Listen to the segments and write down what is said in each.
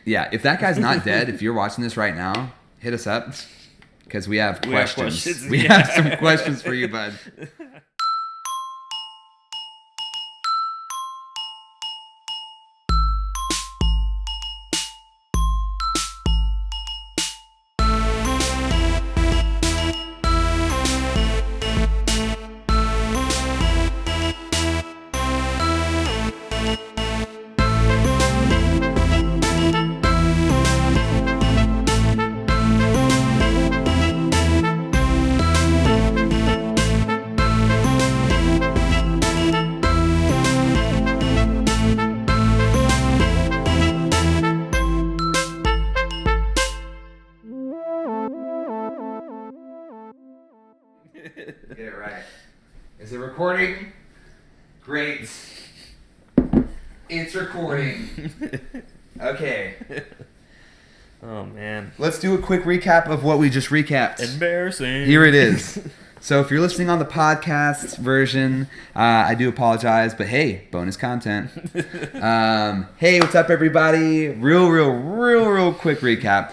Yeah, if that guy's not dead, if you're watching this right now, hit us up because we have questions. We have some questions for you, bud. Get it right. Is it recording? Great. It's recording. Okay. Oh, man. Let's do a quick recap of what we just recapped. Embarrassing. Here it is. So if you're listening on the podcast version, I do apologize, but hey, bonus content. Hey, what's up, everybody? Real quick recap.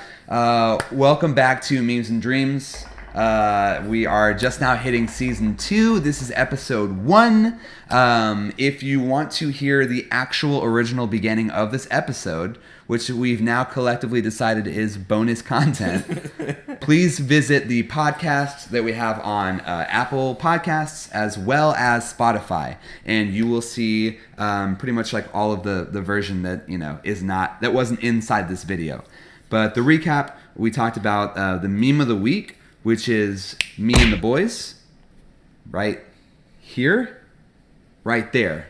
Welcome back to Memes and Dreams. We are just now hitting season 2. This is episode 1. If you want to hear the actual original beginning of this episode, which we've now collectively decided is bonus content, please visit the podcast that we have on Apple Podcasts as well as Spotify, and you will see pretty much like all of the version that that wasn't inside this video. But the recap, we talked about the meme of the week, which is me and the boys, right here, right there.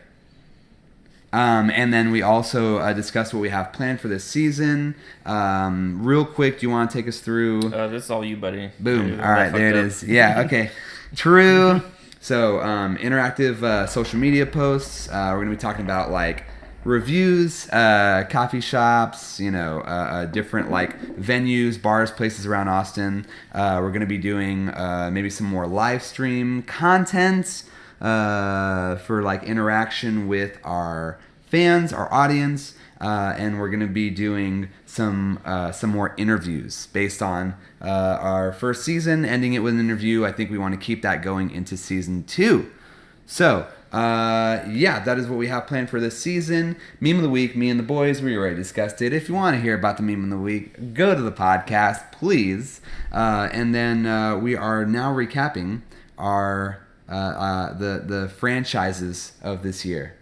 And then we also discussed what we have planned for this season. Real quick, do you want to take us through? This is all you, buddy. Boom. Dude, all right, there it is. Yeah, okay. True. So, interactive social media posts. We're going to be talking about, like, reviews, coffee shops, different, like, venues, bars, places around Austin. We're going to be doing maybe some more live stream content for like interaction with our fans, our audience, and we're going to be doing some more interviews based on our first season, ending it with an interview. I think we want to keep that going into season 2. So, that is what we have planned for this season. Meme of the week, me and the boys, we already discussed it. If you want to hear about the meme of the week, go to the podcast, please. And then we are now recapping our the franchises of this year.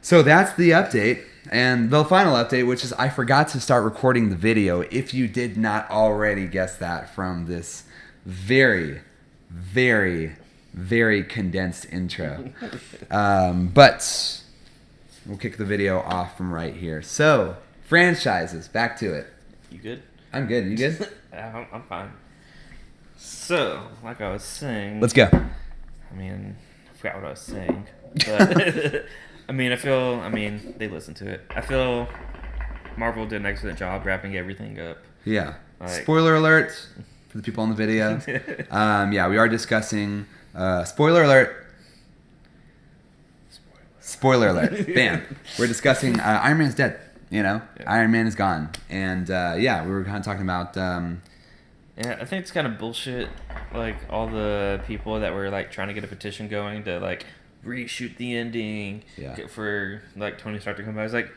So that's the update. And the final update, which is I forgot to start recording the video, if you did not already guess that from this very, very, very condensed intro. But we'll kick the video off from right here. So, franchises, back to it. You good? I'm good. You good? I'm fine. So, like I was saying... Let's go. I mean, I forgot what I was saying. But, they listened to it. I feel Marvel did an excellent job wrapping everything up. Yeah. Like, spoiler alert for the people on the video. We are discussing... spoiler alert. Spoiler alert. Bam. We're discussing Iron Man's dead. Yeah. Iron Man is gone. And, we were kind of talking about... Yeah, I think it's kind of bullshit. Like, all the people that were, like, trying to get a petition going to, like, reshoot the ending for, like, Tony Stark to come back. It's like,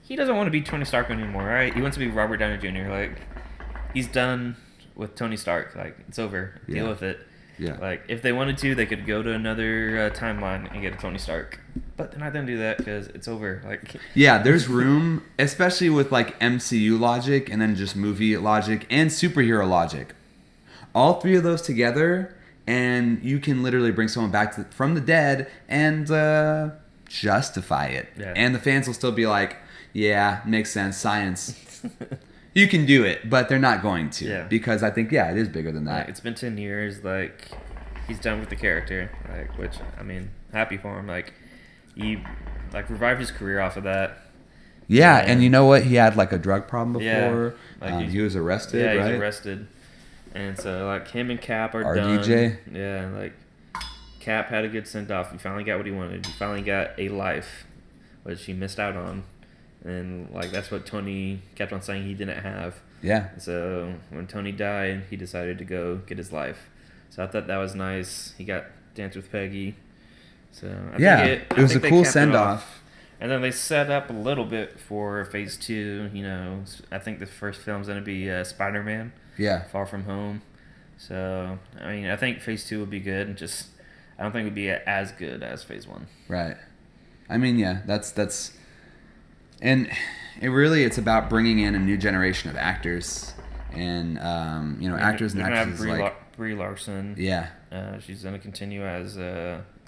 he doesn't want to be Tony Stark anymore, right? He wants to be Robert Downey Jr. Like, he's done with Tony Stark. Like, it's over. Deal with it. Yeah. Like, if they wanted to, they could go to another timeline and get a Tony Stark. But they're not going to do that because it's over. Like, yeah, there's room, especially with, like, MCU logic and then just movie logic and superhero logic. All three of those together, and you can literally bring someone back from the dead and justify it. Yeah. And the fans will still be like, yeah, makes sense, science. You can do it, but they're not going to. Yeah. Because I think, it is bigger than that. Like, it's been 10 years, like, he's done with the character, like, which, I mean, happy for him. Like, he, like, revived his career off of that. Yeah, and you know what? He had, like, a drug problem before. Yeah. Like, he was arrested, right? Yeah, he was arrested. And so, like, him and Cap are RDJ. done. Yeah, like, Cap had a good send-off. He finally got what he wanted. He finally got a life, which he missed out on. and like that's what Tony kept on saying he didn't have. Yeah. So when Tony died, he decided to go get his life. So I thought that was nice. He got Dance with Peggy. So it was a cool send off. And then they set up a little bit for Phase 2. You know, I think the first film's gonna be Spider-Man. Yeah. Far From Home. So I mean, I think Phase 2 would be good. Just I don't think it would be as good as Phase 1. Right. I mean, yeah, that's, and it's about bringing in a new generation of actors, and actors and actresses like Brie Larson. Yeah. She's gonna continue as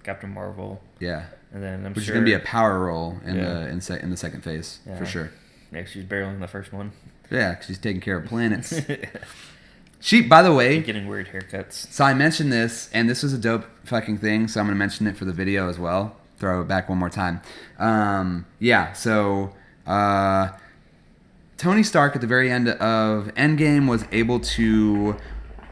Captain Marvel. Yeah. And then which is gonna be a power role in the second phase for sure. Yeah, she's barely in the first one. Yeah, 'cause she's taking care of planets. She, by the way, getting weird haircuts. So I mentioned this, and this was a dope fucking thing. So I'm gonna mention it for the video as well. Throw it back one more time. So Tony Stark at the very end of Endgame was able to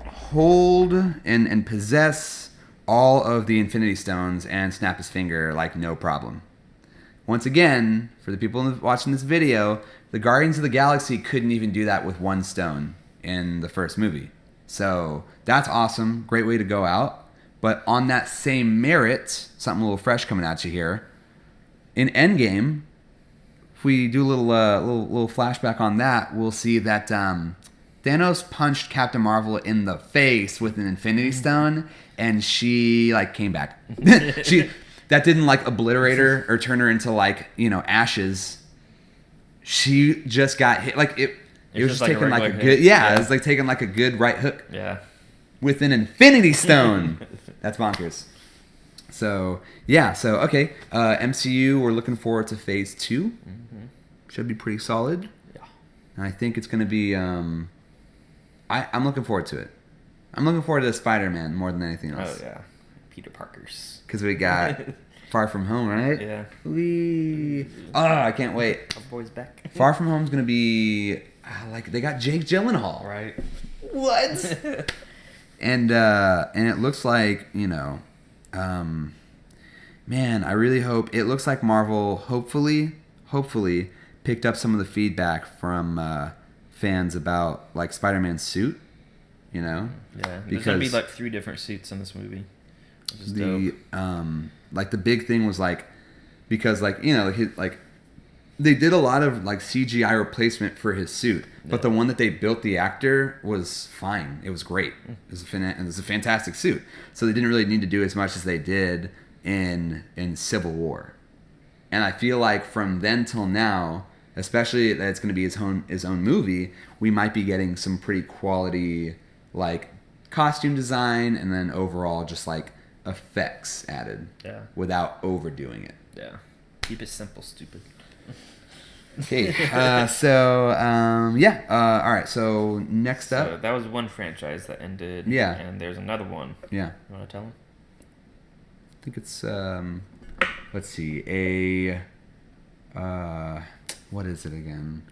hold and possess all of the Infinity Stones and snap his finger like no problem. Once again, for the people watching this video, the Guardians of the Galaxy couldn't even do that with one stone in the first movie. So that's awesome. Great way to go out. But on that same merit, something a little fresh coming at you here. In Endgame, if we do a little flashback on that, we'll see that Thanos punched Captain Marvel in the face with an Infinity Stone, and she came back. That didn't obliterate her or turn her into ashes. She just got hit it was just taking a good it was taking a good right hook. Yeah. With an Infinity Stone. That's bonkers. So okay. MCU, we're looking forward to Phase 2. Mm-hmm. Should be pretty solid. Yeah. And I think it's gonna be I'm looking forward to it. I'm looking forward to Spider-Man more than anything else. Oh yeah. Peter Parker's. Because we got Far From Home, right? Yeah. I can't wait. Our boy's back. Far From Home's gonna be they got Jake Gyllenhaal. Right. What? And it looks like, man, I really hope it looks like Marvel hopefully picked up some of the feedback from fans about Spider-Man's suit, Yeah. There's gonna be 3 different suits in this movie. Which is dope. The big thing was because they did a lot of CGI replacement for his suit, but the one that they built the actor was fine. It was great. It was a fantastic suit. So they didn't really need to do as much as they did in Civil War. And I feel like from then till now, especially that it's going to be his own movie, we might be getting some pretty quality costume design and then overall just effects added. Yeah. Without overdoing it. Yeah. Keep it simple, stupid. Okay, all right, so next up. So that was one franchise that ended. Yeah. And there's another one. Yeah. You want to tell them? I think it's, let's see, what is it again?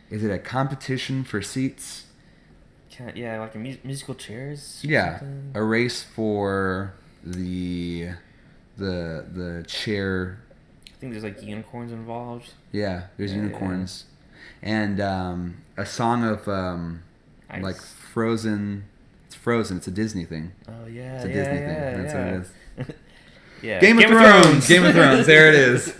Is it a competition for seats? Yeah, musical chairs? Yeah, a race for the chair. I think there's unicorns involved. Yeah, there's unicorns. Yeah. And a song of Frozen. It's Frozen. It's a Disney thing. Oh yeah. It's a Disney thing. That's what it is. Yeah. Game of Thrones. Game of Thrones. There it is.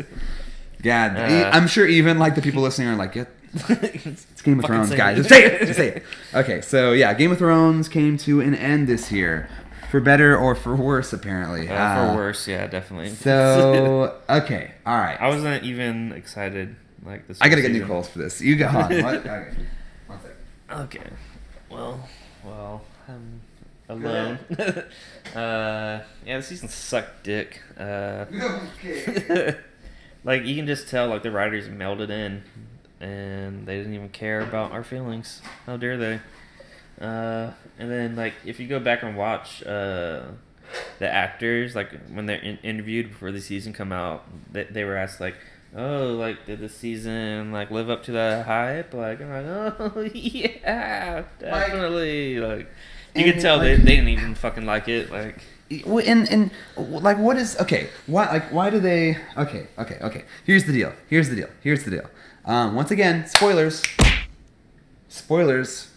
God, I'm sure even the people listening are it's Game of Thrones, guys. Just say it. Just say it. Okay, so yeah, Game of Thrones came to an end this year. For better or for worse, apparently. For worse, yeah, definitely. So, okay, all right. I wasn't even excited this. I gotta get new calls for this. You go on. What? Okay. 1 second. Okay. Well, I'm alone. Yeah, the season sucked dick. Okay. You can just tell, the writers melded in, and they didn't even care about our feelings. How dare they? And then if you go back and watch the actors when they're interviewed before the season come out, they were asked did the season live up to the hype? I'm oh yeah, definitely. You can tell they didn't even fucking like it. And what is okay? Why do they? Okay. Here's the deal. Once again, spoilers. Spoilers.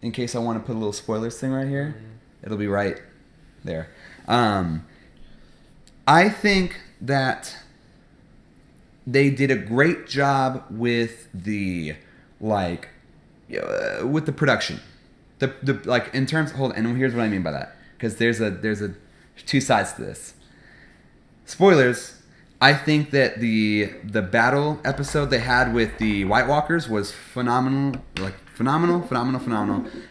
In case I want to put a little spoilers thing right here, it'll be right there. I think that they did a great job with the with the production. The like in terms and here's what I mean by that, because there's a two sides to this. Spoilers. I think that the battle episode they had with the White Walkers was phenomenal. Phenomenal.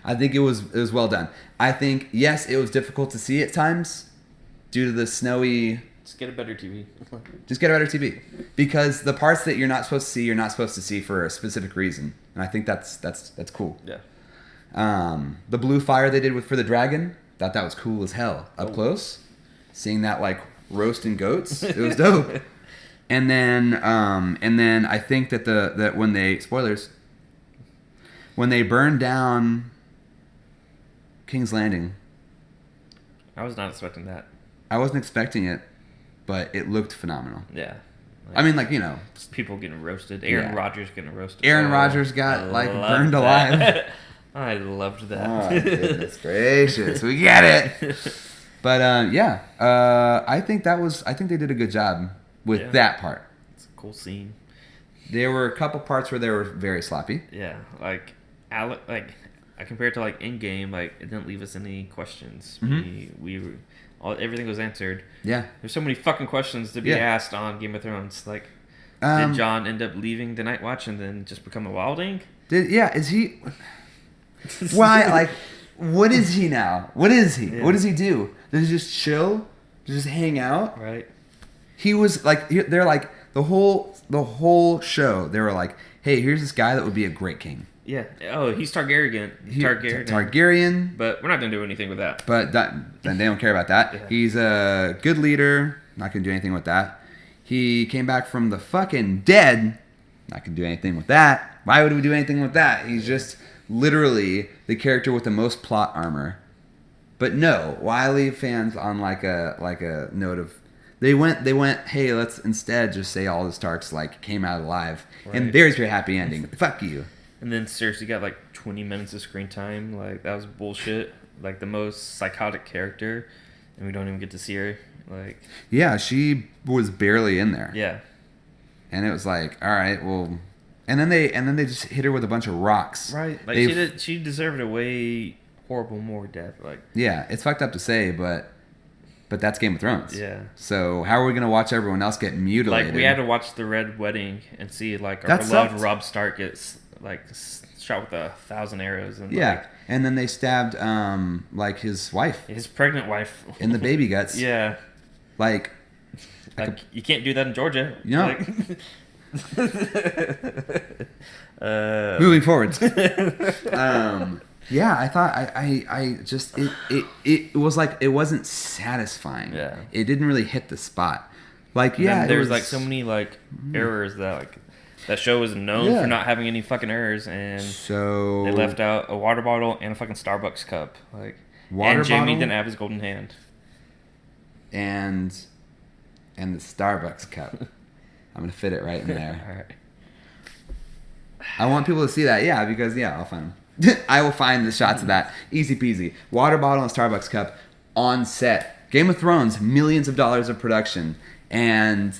I think it was well done. I think, yes, it was difficult to see at times due to the snowy. Just get a better TV. Just get a better TV, because the parts that you're not supposed to see, you're not supposed to see for a specific reason, and I think that's cool. Yeah. The blue fire they did for the dragon, thought that was cool as hell up close. Seeing that like roasting goats, it was dope. And then I think that when they when they burned down King's Landing, I was not expecting that. I wasn't expecting it, but it looked phenomenal. Yeah. I mean, like, you know, people getting roasted. Aaron Rodgers getting roasted. Aaron Rodgers got burned alive. I loved that. Oh, goodness gracious, we get it. But I think they did a good job with that part. It's a cool scene. There were a couple parts where they were very sloppy. Yeah, like I compared to like Endgame, like it didn't leave us any questions. Mm-hmm. We everything was answered. Yeah. There's so many fucking questions to be asked on Game of Thrones. Like, did Jon end up leaving the Night Watch and then just become a wildling? Is he? Why? Like, what is he now? What is he? Yeah. What does he do? Does he just chill? Does he just hang out? Right. He was like, they're like the whole show. They were like, hey, here's this guy that would be a great king. Yeah. Oh, he's Targaryen. Targaryen. But we're not going to do anything with that. But then they don't care about that. Yeah. He's a good leader. Not going to do anything with that. He came back from the fucking dead. Not going to do anything with that. Why would we do anything with that? He's just literally the character with the most plot armor. But no, Wiley fans on like a note of they went, hey, let's instead just say all the Starks like came out alive. Right. And there's your happy ending. Fuck you. And then Cersei got like 20 minutes of screen time. Like, that was bullshit. Like, the most psychotic character, and we don't even get to see her. Like, yeah, she was barely in there. Yeah. And it was like, all right, well, and then they just hit her with a bunch of rocks. Right. Like, she deserved a way horrible more death. Like, yeah, it's fucked up to say, but that's Game of Thrones. Yeah. So how are we gonna watch everyone else get mutilated? Like, we had to watch the Red Wedding and see like our beloved Robb Stark gets like shot with 1,000 arrows. And and then they stabbed like his wife, his pregnant wife, in the baby guts. Yeah. Like you can't do that in Georgia. You know. Like, moving forward. Yeah, I thought I just it was like it wasn't satisfying. Yeah. It didn't really hit the spot. Like there's like so many like errors that like that show is known for not having any fucking errors, and so they left out a water bottle and a fucking Starbucks cup. Like, and Jaime didn't have his golden hand. And the Starbucks cup. I'm gonna fit it right in there. All right. I want people to see that, because I'll find them. I will find the shots of that. Easy peasy. Water bottle and Starbucks cup on set. Game of Thrones, millions of dollars of production, and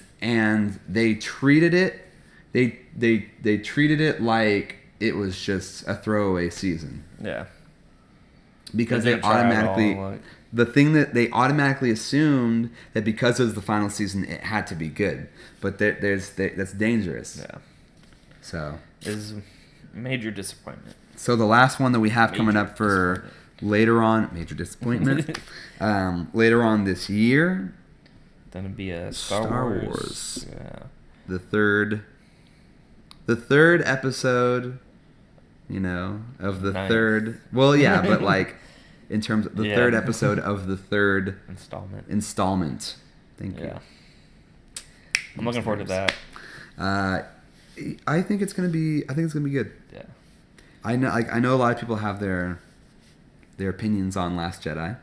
they treated it. They treated it like it was just a throwaway season. Yeah. Because they automatically, the thing that they automatically assumed that because it was the final season, it had to be good. But that's dangerous. Yeah. So. Is major disappointment. So the last one that we have coming up for later on, major disappointment, later on this year. Then it'd be a Star Wars. Yeah. The third episode, of the third. Well, yeah, but like in terms of the third episode of the third installment. Thank you. I'm looking forward to that. I think it's gonna be good. Yeah. I know a lot of people have their opinions on Last Jedi.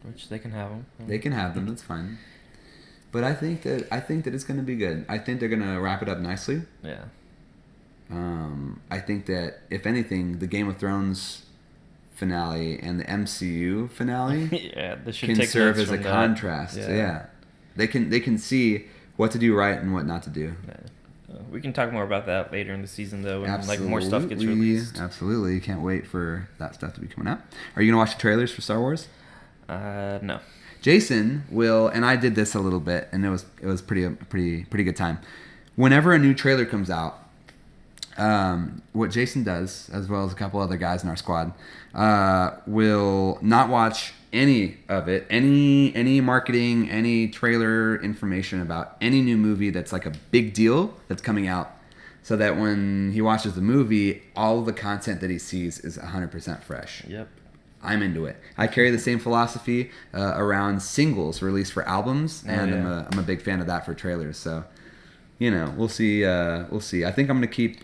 Which they can have them. They can have them. That's fine. But I think that it's going to be good. I think they're going to wrap it up nicely. Yeah. I think that if anything, the Game of Thrones finale and the MCU finale Yeah, they should can take serve notes as a from that. contrast. Yeah. They can see what to do right and what not to do. Yeah. We can talk more about that later in the season, though, when like more stuff gets released. Absolutely, can't wait for that stuff to be coming out. Are you gonna watch the trailers for Star Wars? No. Jason will, and I did this a little bit, and it was pretty good time. Whenever a new trailer comes out, what Jason does, as well as a couple other guys in our squad, will not watch any of it, any marketing, any trailer information about any new movie that's like a big deal that's coming out, so that when he watches the movie, all of the content that he sees is 100% fresh. Yep. I'm into it. I carry the same philosophy around singles released for albums, and I'm a big fan of that for trailers. So, we'll see. We'll see. I think I'm gonna keep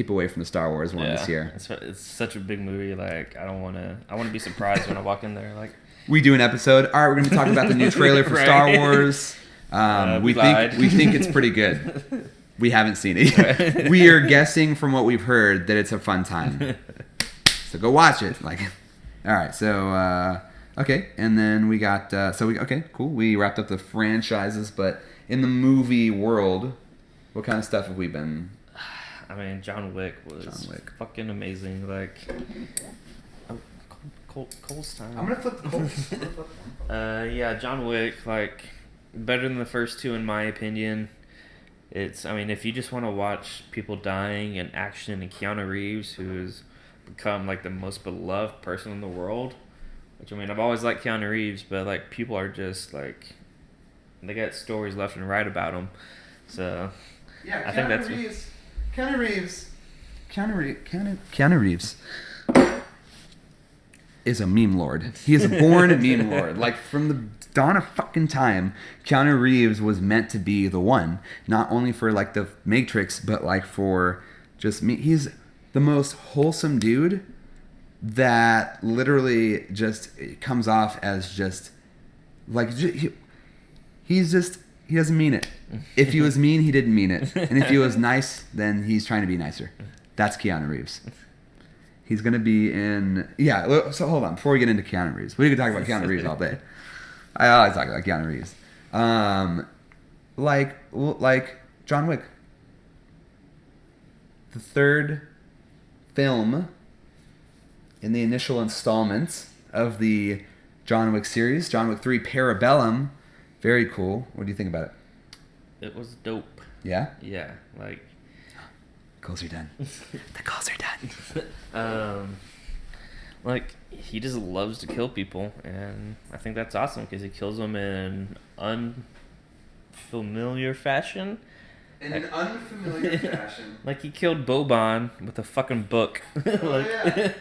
away from the Star Wars one this year. It's such a big movie. Like I want to be surprised when I walk in there. Like we do an episode. All right, we're gonna be talking about the new trailer for Star Wars. We think it's pretty good. We haven't seen it yet. We are guessing from what we've heard that it's a fun time. So go watch it. Like, all right. So okay, and then we got okay, cool. We wrapped up the franchises, but in the movie world, what kind of stuff have we been? I mean, John Wick was fucking amazing. Like, Cole's time. I'm gonna flip the Coles. Yeah, John Wick, like, better than the first two in my opinion. I mean, if you just want to watch people dying and action and Keanu Reeves, who has become like the most beloved person in the world, which I mean, I've always liked Keanu Reeves, but like people are just like, they got stories left and right about him. So yeah, I think that's Keanu Reeves is a meme lord. He is a born meme lord. Like from the dawn of fucking time, Keanu Reeves was meant to be the one, not only for like the Matrix, but like for just me. He's the most wholesome dude that literally just comes off as just like he doesn't mean it. If he was mean, he didn't mean it. And if he was nice, then he's trying to be nicer. That's Keanu Reeves. He's going to be in... Yeah, so hold on. Before we get into Keanu Reeves. We could talk about Keanu Reeves all day. I always talk about Keanu Reeves. Like John Wick. The third film in the initial installments of the John Wick series. John Wick 3 Parabellum. Very cool. What do you think about it? It was dope. Yeah? Yeah, like... Calls are done. The calls are done. Like, he just loves to kill people, and I think that's awesome, because he kills them in unfamiliar fashion. In an unfamiliar fashion. Like, he killed Boban with a fucking book. Yeah.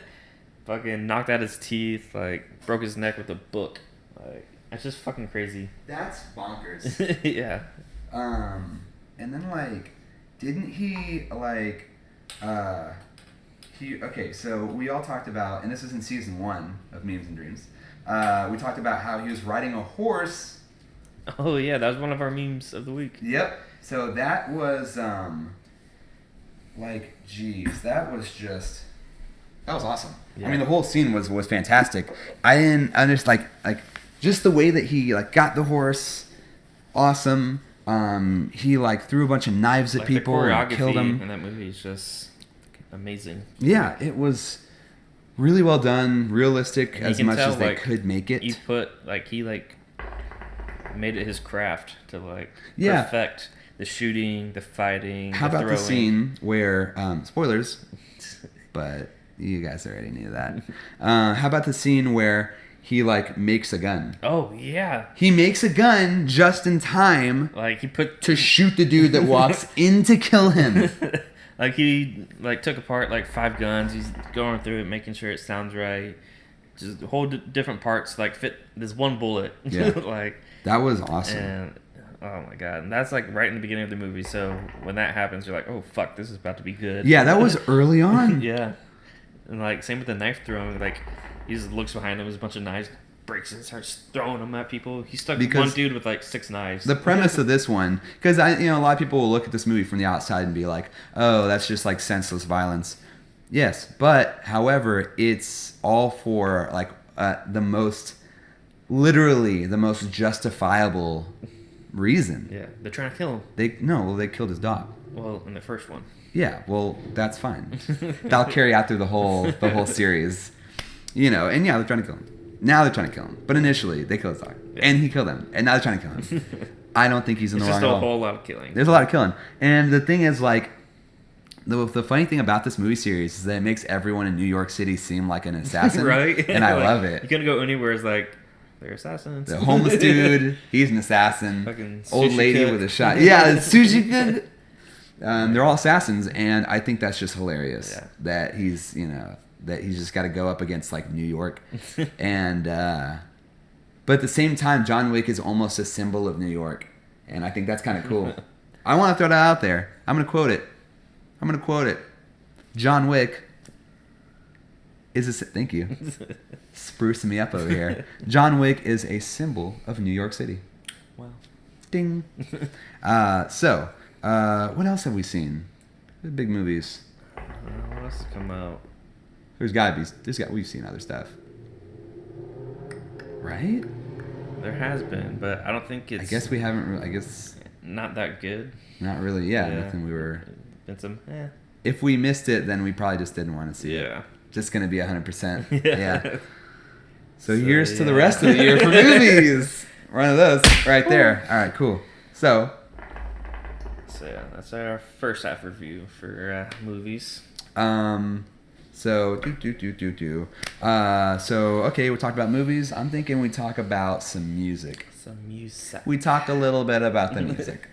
Fucking knocked out his teeth, like, broke his neck with a book. Like, that's just fucking crazy. That's bonkers. Yeah. And then like, didn't he like, okay, so we all talked about, and this was in season 1 of Memes and Dreams. We talked about how he was riding a horse. Oh yeah, that was one of our memes of the week. Yep. So that was like, geez, that was awesome. Yeah. I mean, the whole scene was fantastic. I just like just the way that he like got the horse, awesome. He like threw a bunch of knives at people and killed them. And that movie is just amazing. Yeah, it was really well done, realistic as much as they could make it. He made it his craft to like perfect the shooting, the fighting. How about the scene where spoilers, but you guys already knew that. How about the scene where he like makes a gun? Oh yeah. He makes a gun just in time, like to shoot the dude that walks in to kill him. Like he like took apart like 5 guns. He's going through it, making sure it sounds right. Just whole different parts like fit this one bullet. Yeah. Like that was awesome. And oh my god, and that's like right in the beginning of the movie. So when that happens, you're like, oh fuck, this is about to be good. Yeah, that was early on. Yeah. And like same with the knife throwing, like he just looks behind him, there's a bunch of knives breaks it and starts throwing them at people. He stuck Because one dude with like 6 knives. The premise of this one, because a lot of people will look at this movie from the outside and be like, "Oh, that's just like senseless violence." Yes, but however, it's all for like literally the most justifiable reason. Yeah, they're trying to kill him. They killed his dog. Well, in the first one. Yeah, well, that's fine. That'll carry out through the whole series, And yeah, they're trying to kill him. Now they're trying to kill him, but initially they killed his dog, and he killed them, and now they're trying to kill him. I don't think he's in the wrong at all. There's just a whole lot of killing. There's a lot of killing, and the thing is, like, the funny thing about this movie series is that it makes everyone in New York City seem like an assassin, right? And I like, love it. You can go anywhere. It's like they're assassins. The homeless dude, he's an assassin. Fucking old lady cook. with a shot. Yeah, sushi cook. They're all assassins, and I think that's just hilarious. Yeah. That he's just got to go up against like New York, and but at the same time, John Wick is almost a symbol of New York, and I think that's kind of cool. I want to throw that out there. I'm gonna quote it. John Wick is thank you, sprucing me up over here. John Wick is a symbol of New York City. Wow. Ding. So. What else have we seen? The big movies. What else has come out? We've seen other stuff. Right? There has been, but I don't think it's... I guess we haven't, I guess... Not that good. Not really, yeah. Nothing we were... Been some, If we missed it, then we probably just didn't want to see it. Yeah. Just going to be 100%. Yeah. So here's to the rest of the year for movies. One of those right there. All right, cool. So yeah, that's our first half review for movies. So okay, we talked about movies. I'm thinking we talk about some music. We talked a little bit about the music.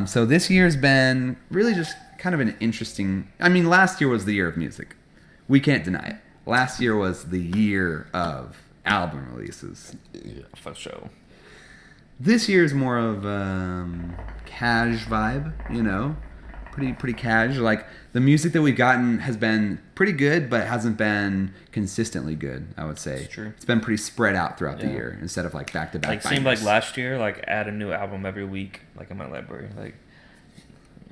So this year's been really just kind of an interesting. I mean, last year was the year of music. We can't deny it. Last year was the year of album releases. Yeah, for sure. This year's more of cash vibe, pretty cash. Like the music that we've gotten has been pretty good, but hasn't been consistently good. I would say it's true. It's been pretty spread out throughout the year instead of like back to back. Like seemed like last year, like add a new album every week, like in my library, like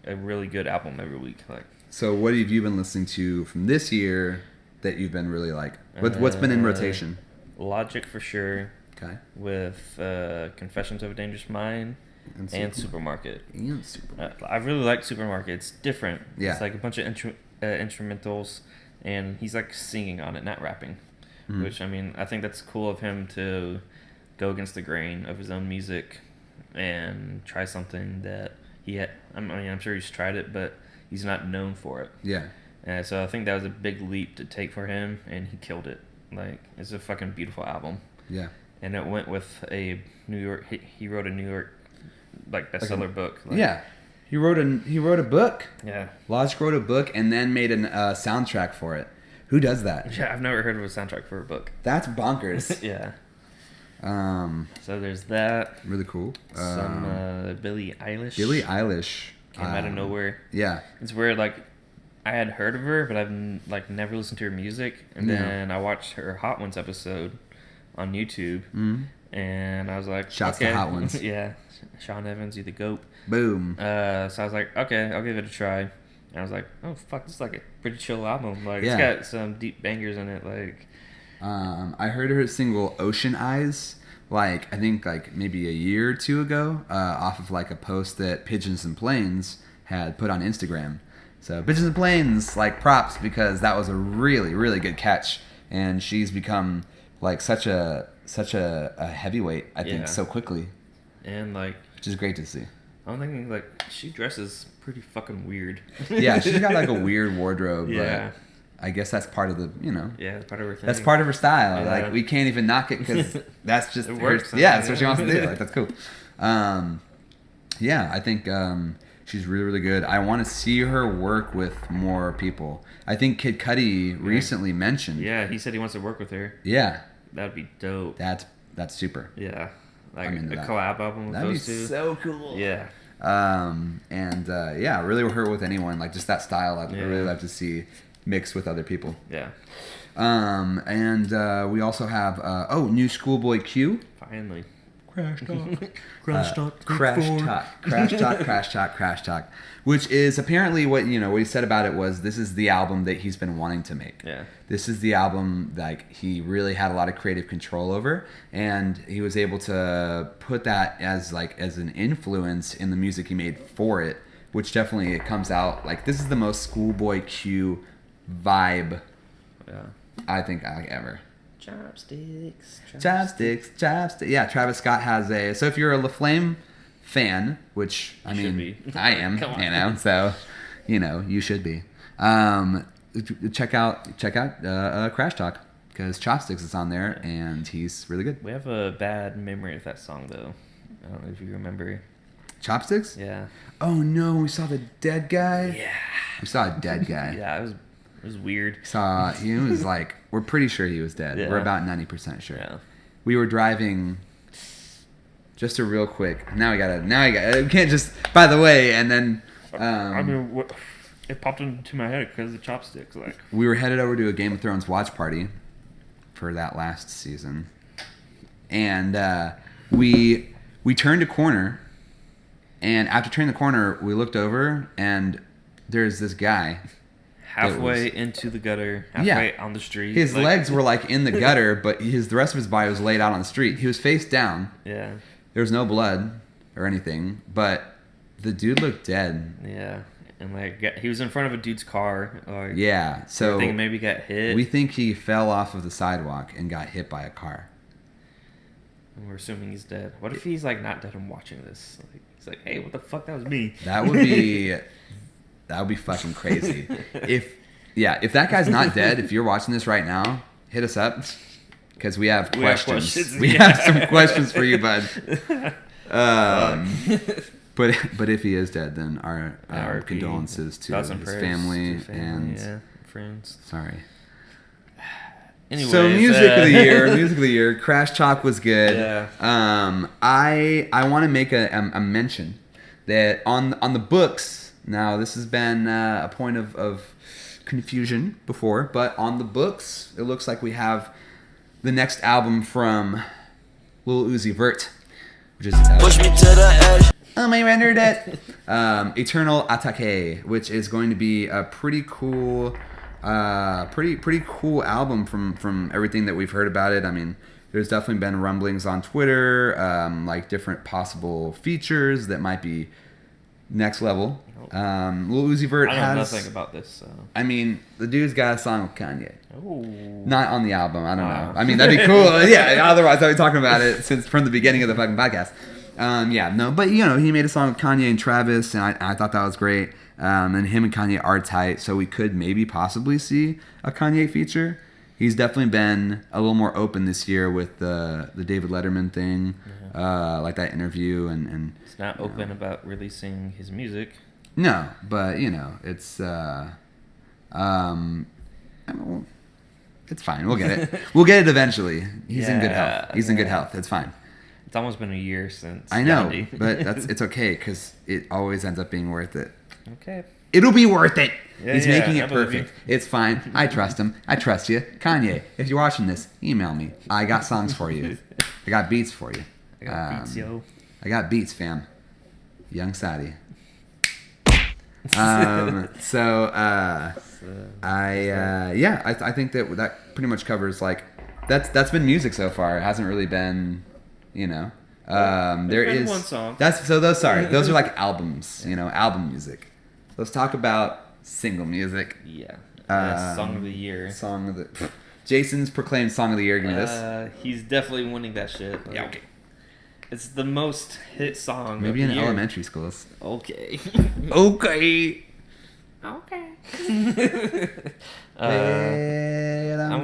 a really good album every week, like. So what have you been listening to from this year that you've been really like? What's been in rotation? Logic for sure. Okay. With Confessions of a Dangerous Mind and Supermarket. And Supermarket. I really like Supermarket. It's different. Yeah. It's like a bunch of instrumentals, and he's like singing on it, not rapping. Mm-hmm. Which, I mean, I think that's cool of him to go against the grain of his own music and try something that he had. I mean, I'm sure he's tried it, but he's not known for it. Yeah. So I think that was a big leap to take for him, and he killed it. Like, it's a fucking beautiful album. Yeah. And it went with a New York. He wrote a New York like bestseller book. Like, yeah, he wrote a book. Yeah, Logic wrote a book and then made a soundtrack for it. Who does that? Yeah, I've never heard of a soundtrack for a book. That's bonkers. Yeah. So there's that. Really cool. Some Billie Eilish. Billie Eilish came out of nowhere. Yeah. It's weird. Like I had heard of her, but I've like never listened to her music. And then I watched her Hot Ones episode on YouTube, and I was like, shouts to Hot Ones. Yeah, Sean Evans, you the GOAT. Boom. So I was like, okay, I'll give it a try. And I was like, oh fuck, this is like a pretty chill album. Like it's got some deep bangers in it. Like, I heard her single Ocean Eyes, like I think like maybe a year or two ago, off of like a post that Pigeons and Planes had put on Instagram. So Pigeons and Planes, like props, because that was a really, really good catch, and she's become like such a heavyweight, I think, so quickly. And like, which is great to see. I'm thinking like she dresses pretty fucking weird. Yeah, she's got like a weird wardrobe. Yeah. But I guess that's part of the, Yeah, that's part of her thing. That's part of her style. Yeah. Like we can't even knock it because that's just it works. Yeah, that's what she wants to do. Like that's cool. Yeah, I think she's really, really good. I want to see her work with more people. I think Kid Cudi recently mentioned. Yeah, he said he wants to work with her. Yeah. That'd be dope. That's super. Yeah. Like a that. collab album with those two. That'd be so cool. Yeah. Yeah, really work with anyone. Like just that style. I'd really love to see. mixed with other people. Yeah. And we also have new Schoolboy Q. Finally. Crash Talk. Crash Talk. Crash Talk. Which is apparently what he said about it was this is the album that he's been wanting to make. Yeah. This is the album like he really had a lot of creative control over, and he was able to put that as an influence in the music he made for it, which definitely it comes out like this is the most Schoolboy Q vibe. Yeah. I think ever. Chopsticks. Yeah, Travis Scott has a. So if you're a LaFlame fan, which I mean, I am, so you should be. Check out Crash Talk because Chopsticks is on there and he's really good. We have a bad memory of that song though. I don't know if you remember. Chopsticks? Yeah. Oh no, we saw the dead guy. Yeah. We saw a dead guy. Yeah, it was weird. He was like, we're pretty sure he was dead. Yeah. We're about 90% sure. Yeah. We were driving. Just a real quick. Now we can't just. By the way, and then. I mean, what? It popped into my head because of Chopsticks. Like we were headed over to a Game of Thrones watch party for that last season, and we turned a corner, and after turning the corner, we looked over, and there's this guy. Halfway into the gutter, halfway on the street. His legs were like in the gutter, but the rest of his body was laid out on the street. He was face down. Yeah. There was no blood or anything, but the dude looked dead. Yeah. And he was in front of a dude's car. Yeah. So I think maybe got hit. We think he fell off of the sidewalk and got hit by a car. And we're assuming he's dead. What if he's like not dead and watching this? He's like, hey, what the fuck? That was me. That would be fucking crazy. If that guy's not dead, if you're watching this right now, hit us up because we have questions. We have some questions for you, bud. But if he is dead, then our condolences to his family and friends. Sorry. Anyways, so music of the year, Crash Talk was good. Yeah. I want to make a mention that on the books. Now this has been a point of confusion before, but on the books, it looks like we have the next album from Lil Uzi Vert, which is Push me to the edge. I rendered it. Eternal Atake, which is going to be a pretty cool, pretty cool album from everything that we've heard about it. I mean, there's definitely been rumblings on Twitter, like different possible features that might be next level. Lil Uzi Vert I know nothing about this. So. I mean, the dude's got a song with Kanye. Oh. Not on the album. I don't know. I mean, that'd be cool. Yeah. Otherwise, I'd be talking about it from the beginning of the fucking podcast. But he made a song with Kanye and Travis, and I thought that was great. And him and Kanye are tight, so we could maybe possibly see a Kanye feature. He's definitely been a little more open this year with the David Letterman thing, like that interview, and he's not open about releasing his music. No, but it's it's fine. We'll get it. We'll get it eventually. He's in good health. He's in good health. It's fine. It's almost been a year since. I know, but it's okay because it always ends up being worth it. Okay. It'll be worth it. Yeah, He's making it perfect. You. It's fine. I trust him. I trust you. Kanye, if you're watching this, email me. I got songs for you. I got beats for you. I got beats, yo. I got beats, fam. Young Sadi. I think that pretty much covers that's been music so far. It hasn't really been, there is one song. Those are like albums, album music. Let's talk about single music. Yeah. Song of the year. Jason's proclaimed song of the year. Give me this. He's definitely winning that shit. Yeah, okay. It's the most hit song. Maybe of in the year. elementary schools. Okay. Okay. I'm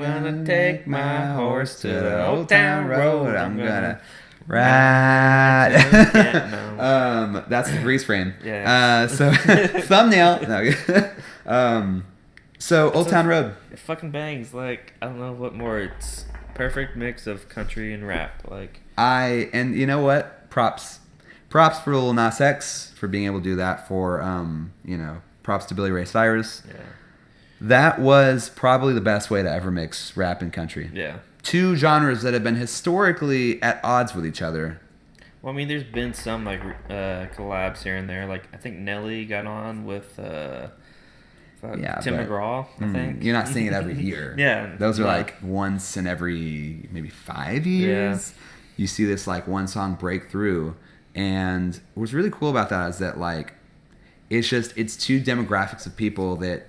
gonna take my horse to the old town road. I'm gonna ride. No. That's the freeze frame. Yeah. So thumbnail. No. So Old Town Road. It fucking bangs. I don't know what more. It's perfect mix of country and rap. And you know what? Props for Lil Nas X for being able to do that. For props to Billy Ray Cyrus. Yeah. That was probably the best way to ever mix rap and country. Yeah. Two genres that have been historically at odds with each other. Well, I mean, there's been some like collabs here and there. Like I think Nelly got on with Tim McGraw. I think you're not seeing it every year. Yeah, those are like once in every maybe 5 years. Yeah. You see this like one song break through, and what's really cool about that is that like it's two demographics of people that,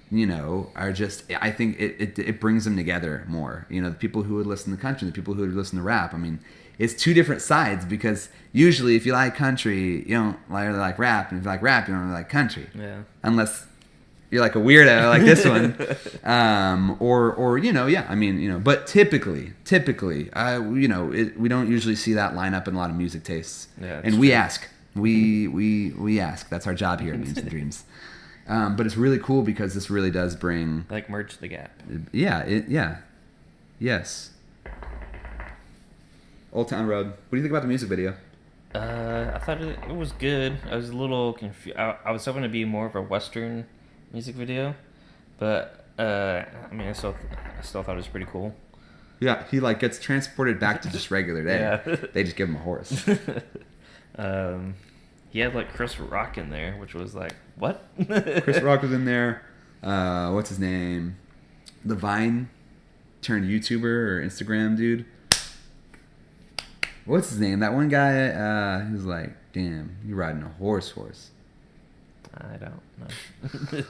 you know, are just, I think it brings them together more. You know, the people who would listen to country, the people who would listen to rap. I mean, it's two different sides, because usually if you like country, you don't really like rap, and if you like rap, you don't really like country. Yeah. Unless you're like a weirdo like this one, or you know, yeah. I mean, you know, but typically, you know, we don't usually see that line up in a lot of music tastes. Yeah. And we ask, we ask. That's our job here at Memes and Dreams. But it's really cool because this really does bring like merge the gap. Yeah. Yes. Old Town Road. What do you think about the music video? I thought it was good. I was a little confused. I was hoping to be more of a Western music video, but I mean, I still thought it was pretty cool. Yeah, he like gets transported back to just regular day. Yeah. They just give him a horse. He had like Chris Rock in there, which was like, what? Chris Rock was in there. What's his name? The Vine turned YouTuber or Instagram dude. What's his name? That one guy who's like, damn, you riding a horse. I don't know.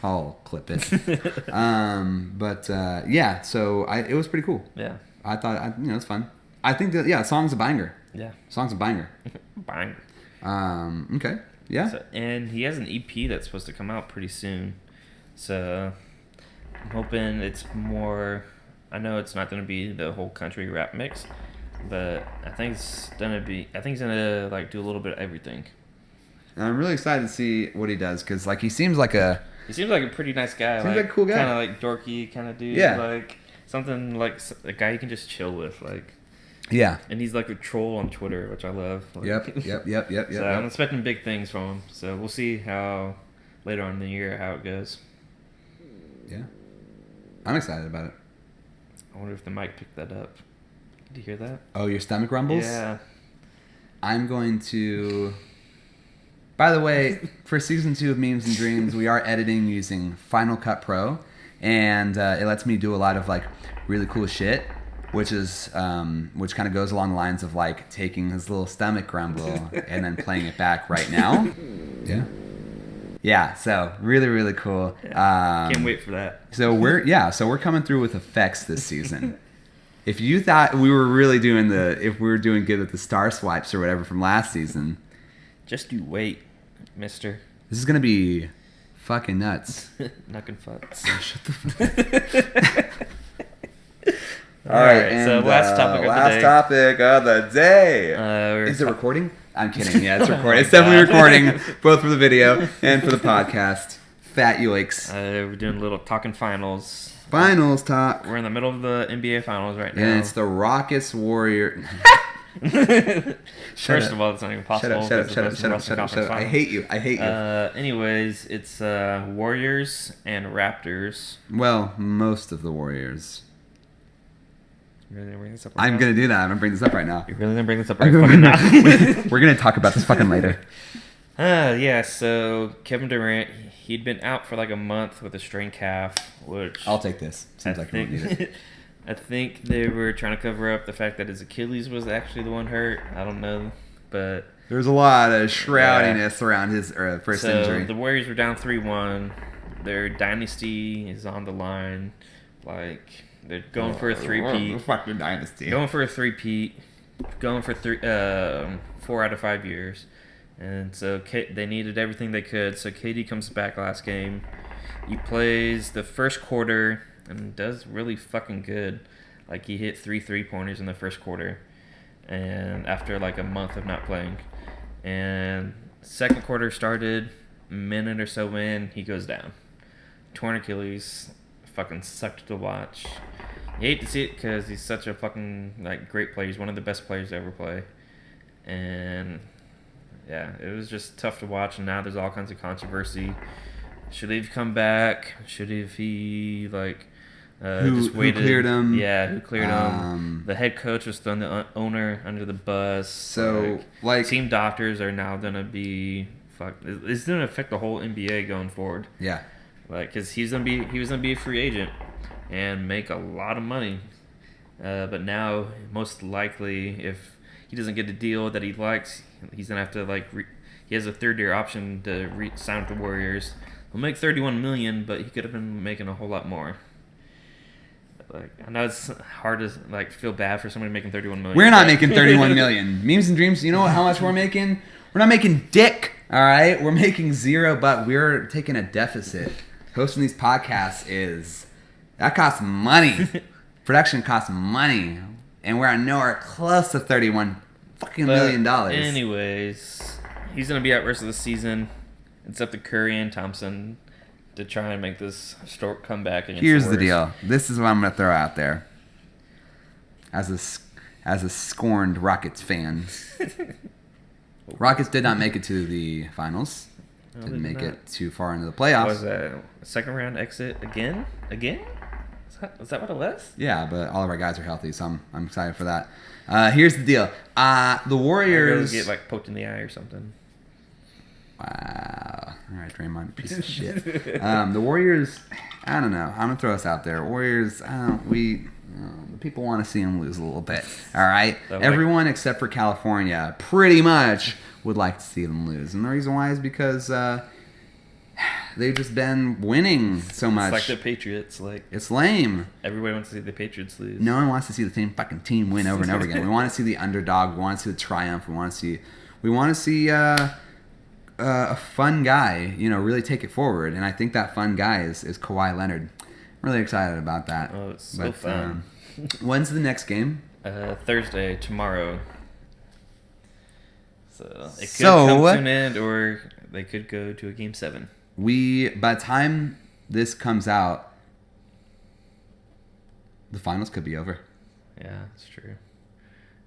I'll clip it. But yeah, so it was pretty cool. Yeah. I thought, you know, it's fun. I think that, yeah, song's a banger. Yeah. Song's a banger. Banger. Okay. Yeah. So, and he has an EP that's supposed to come out pretty soon. So I'm hoping it's more, I know it's not going to be the whole country rap mix, but I think he's gonna like do a little bit of everything. And I'm really excited to see what he does, because like he seems like a pretty nice guy. Seems like a cool guy. Kind of like dorky kind of dude. Yeah. Like something like a guy you can just chill with. Like. Yeah. And he's like a troll on Twitter, which I love. Like, Yep. So I'm expecting big things from him. So we'll see how later on in the year how it goes. Yeah. I'm excited about it. I wonder if the mic picked that up. Did you hear that? Oh, your stomach rumbles? Yeah. I'm going to... By the way, for season 2 of Memes and Dreams, we are editing using Final Cut Pro, and it lets me do a lot of like really cool shit, which is which kind of goes along the lines of like taking his little stomach rumble and then playing it back right now. Yeah. So really, really cool. Can't wait for that. So we're coming through with effects this season. If you thought we were really doing if we were doing good with the star swipes or whatever from last season, just you wait, mister. This is gonna be fucking nuts. Knuckin' fucks. Shut the fuck. All right, and, so last topic of the day. Is it recording? I'm kidding. Yeah, it's recording. It's definitely recording, both for the video and for the podcast. Fat yoiks. We're doing a little talking finals. Finals talk. We're in the middle of the NBA finals right now. And it's the Rockets Warrior. First of all, it's not even possible. Shut up. I hate you. Anyways, it's Warriors and Raptors. Well, most of the Warriors. You're really gonna bring this up right I'm now? Gonna do that. I'm gonna bring this up right now. You're really gonna bring this up right fucking now? We're gonna talk about this fucking later. Yeah, so Kevin Durant, he'd been out for like a month with a strained calf, which... I'll take this. Seems like you won't need it. I think they were trying to cover up the fact that his Achilles was actually the one hurt. I don't know, but... There's a lot of shroudiness around his first injury. The Warriors were down 3-1. Their dynasty is on the line. Like, they're going for a three-peat. Fuck your dynasty. Going for a three-peat. Going for 4 out of 5 years. And so they needed everything they could. So KD comes back last game. He plays the first quarter and does really fucking good. Like, he hit 3 3-pointers in the first quarter. And after like a month of not playing. And second quarter started, a minute or so in, he goes down. Torn Achilles, fucking sucked to watch. You hate to see it because he's such a fucking like great player. He's one of the best players to ever play. And yeah, it was just tough to watch. And now there's all kinds of controversy Should he have come back? Should he like Who just waited? cleared him? Yeah, who cleared him? The head coach was throwing the owner under the bus. So like team doctors are now gonna be fuck. It's gonna affect the whole NBA going forward. Yeah. Like, cause he was gonna be a free agent and make a lot of money. But now, most likely, if he doesn't get a deal that he likes, he's gonna have to he has a third-year option to sign with the Warriors. He'll make $31 million, but he could have been making a whole lot more. Like, I know it's hard to feel bad for somebody making $31 million. We're not making $31 million. Memes and Dreams. You know how much we're making? We're not making dick. All right, we're making zero, but we're taking a deficit. Hosting these podcasts that costs money. Production costs money, and we're nowhere close to $31 million. Anyways, he's gonna be out the rest of the season. It's up to Curry and Thompson to try and make this historic comeback against Here's the the Warriors. deal. This is what I'm gonna throw out there. As a scorned Rockets fan, Rockets did not make it to the finals. No, Didn't they make did it too far into the playoffs. Was that a second round exit again? Is that what it was? Yeah, but all of our guys are healthy, so I'm excited for that. Here's the deal. The Warriors Get poked in the eye or something. Wow. All right, Draymond, piece of shit. The Warriors, I don't know. I'm going to throw us out there. Warriors, the people want to see them lose a little bit. All right? Everyone except for California pretty much would like to see them lose. And the reason why is because they've just been winning so much. It's like the Patriots. It's lame. Everybody wants to see the Patriots lose. No one wants to see the same fucking team win over and over again. We want to see the underdog. We want to see the triumph. We want to see a fun guy, really take it forward. And I think that fun guy is Kawhi Leonard. I'm really excited about that. Oh, it's so fun. When's the next game? Thursday, tomorrow. So it could come to an end, or they could go to a game 7. By the time this comes out, the finals could be over. Yeah, that's true.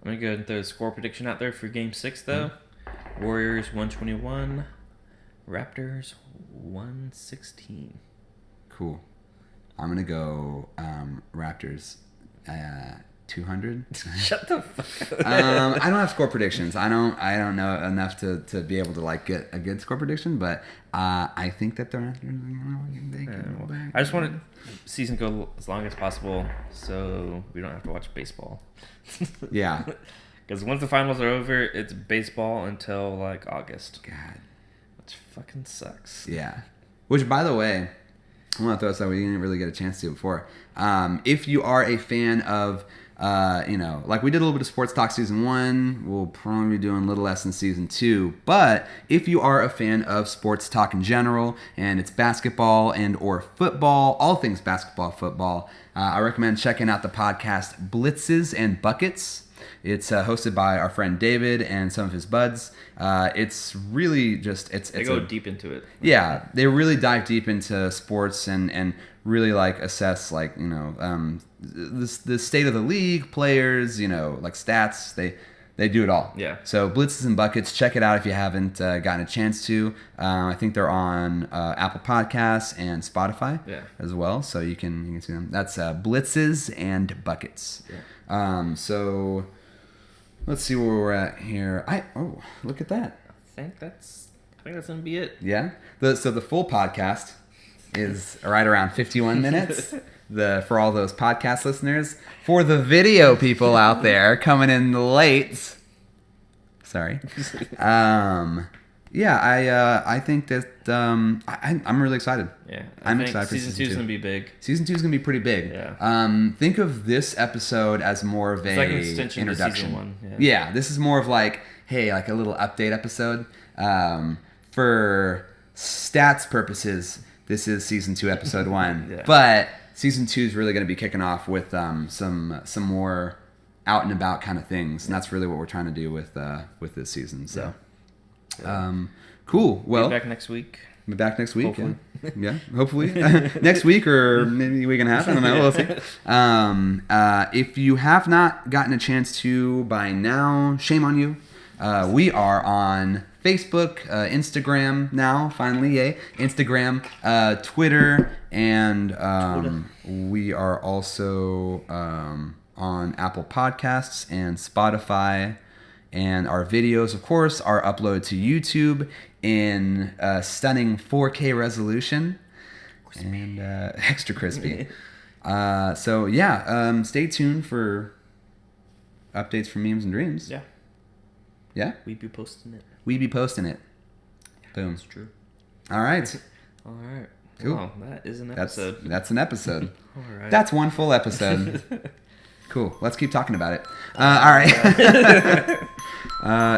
I'm going to go ahead and throw a score prediction out there for game 6, though. Warriors 121, Raptors 116. Cool. I'm going to go Raptors 200. Shut the fuck up. I don't have score predictions. I don't know enough to be able to get a good score prediction, but I think that they're not. I just want season go as long as possible, so we don't have to watch baseball. Yeah. Because once the finals are over, it's baseball until August. God, which fucking sucks. Yeah. Which, by the way, I want to throw something we didn't really get a chance to before. If you are a fan of, we did a little bit of sports talk season 1, we'll probably be doing a little less in season 2. But if you are a fan of sports talk in general, and it's basketball and or football, all things basketball, football, I recommend checking out the podcast Blitzes and Buckets. It's hosted by our friend David and some of his buds. It's really just they go deep into it. Yeah, they really dive deep into sports and really assess the state of the league, players, stats. They do it all. Yeah. So Blitzes and Buckets, check it out if you haven't gotten a chance to. I think they're on Apple Podcasts and Spotify as well, so you can see them. That's Blitzes and Buckets. Yeah. So let's see where we're at here. Look at that. I think that's gonna be it. Yeah. So the full podcast is right around 51 minutes. For all those podcast listeners, for the video people out there coming in late. Sorry. I think that I'm really excited. Yeah, I'm excited for season 2 is gonna be big. Season 2 is gonna be pretty big. Yeah. Think of this episode as more of it's a like an extension introduction. To season 1. Yeah, this is more of a little update episode. For stats purposes, this is season 2, episode 1. Yeah. But season 2 is really going to be kicking off with some more out and about kind of things, and that's really what we're trying to do with this season. So, cool. Well, be back next week. Be back next week. Hopefully. Yeah, hopefully next week or maybe a week and a half. I don't know. We'll see. If you have not gotten a chance to by now, shame on you. We are on Facebook, Instagram now, finally, yay. Instagram, Twitter, and we are also on Apple Podcasts and Spotify. And our videos, of course, are uploaded to YouTube in stunning 4K resolution. And extra crispy. So, yeah, stay tuned for updates from Memes and Dreams. Yeah. Yeah? We be posting it. Boom. That's true. All right. All right. Cool. Wow, that is an episode. That's an episode. All right. That's one full episode. Cool. Let's keep talking about it. All right.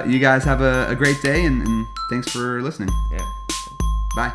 You guys have a great day, and thanks for listening. Yeah. Bye.